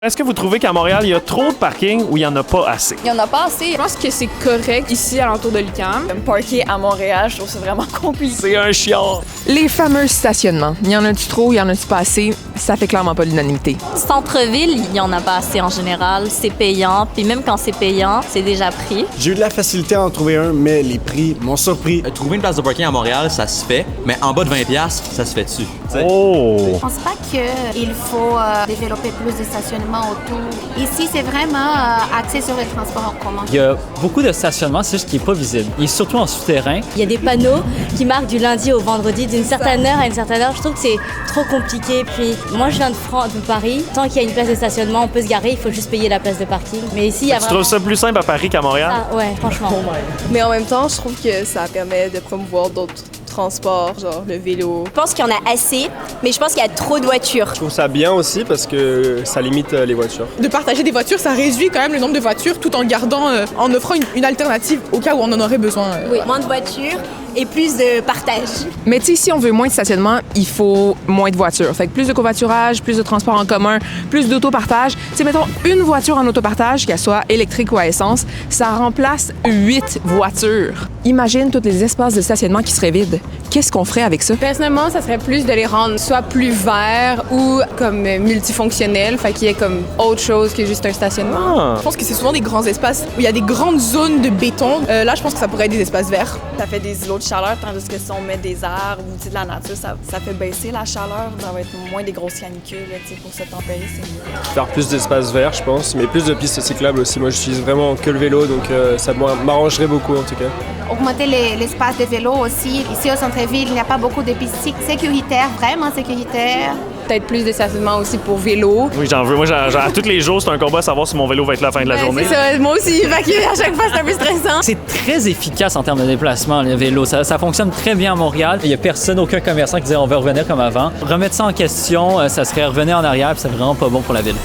Est-ce que vous trouvez qu'à Montréal, il y a trop de parking ou il n'y en a pas assez? Il n'y en a pas assez. Je pense que c'est correct ici, à l'entour de l'UQAM. Me parker à Montréal, je trouve ça vraiment compliqué. C'est un chiant. Les fameux stationnements. Il y en a-tu trop, il y en a-tu pas assez? Ça fait clairement pas l'unanimité. Centre-ville, il y en a pas assez en général. C'est payant, puis même quand c'est payant, c'est déjà pris. J'ai eu de la facilité à en trouver un, mais les prix m'ont surpris. Trouver une place de parking à Montréal, ça se fait, mais en bas de 20$, ça se fait dessus. Oh! Je pense pas qu'il faut développer plus de stationnement autour. Ici, c'est vraiment axé sur les transports en commun. Il y a beaucoup de stationnement, c'est juste qu'il n'est pas visible. Il est surtout en souterrain. Il y a des panneaux qui marquent du lundi au vendredi d'une certaine heure à une certaine heure. Je trouve que c'est trop compliqué. Puis moi, je viens de Paris. Tant qu'il y a une place de stationnement, on peut se garer. Il faut juste payer la place de parking. Mais ici, il y a Tu trouves ça plus simple à Paris qu'à Montréal? Ah, ouais, franchement. Mais en même temps, je trouve que ça permet de promouvoir d'autres transports, genre le vélo. Je pense qu'il y en a assez, mais je pense qu'il y a trop de voitures. Je trouve ça bien aussi parce que ça limite les voitures. De partager des voitures, ça réduit quand même le nombre de voitures tout en gardant, en offrant une alternative au cas où on en aurait besoin. Oui, moins de voitures et plus de partage. Mais tu sais, si on veut moins de stationnement, il faut moins de voitures. Fait que plus de covoiturage, plus de transport en commun, plus d'autopartage. Tu sais, mettons une voiture en autopartage, qu'elle soit électrique ou à essence, ça remplace 8 voitures. Imagine tous les espaces de stationnement qui seraient vides. Qu'est-ce qu'on ferait avec ça? Personnellement, ça serait plus de les rendre soit plus verts ou comme multifonctionnels, fait qu'il y ait comme autre chose que juste un stationnement. Ah. Je pense que c'est souvent des grands espaces où il y a des grandes zones de béton. Là, je pense que ça pourrait être des espaces verts. Ça fait des îlots de chaleur, tandis que si on met des arbres ou de la nature, ça fait baisser la chaleur. Ça va être moins des grosses canicules. Pour se tempérer, c'est mieux. Faire plus d'espaces verts, je pense, mais plus de pistes cyclables aussi. Moi, j'utilise vraiment que le vélo, donc ça m'arrangerait beaucoup en tout cas. Augmenter l'espace de vélo aussi. Ici, au centre-ville, il n'y a pas beaucoup de pistes sécuritaires, vraiment sécuritaires. Peut-être plus de stationnement aussi pour vélo. Oui, j'en veux. Moi, tous les jours, c'est un combat à savoir si mon vélo va être là à la fin de la journée. C'est ça, moi aussi, évacuer à chaque fois, c'est un peu stressant. C'est très efficace en termes de déplacement, le vélo. Ça fonctionne très bien à Montréal. Il n'y a personne, aucun commerçant qui disait on veut revenir comme avant. Remettre ça en question, ça serait revenir en arrière, puis c'est vraiment pas bon pour la ville.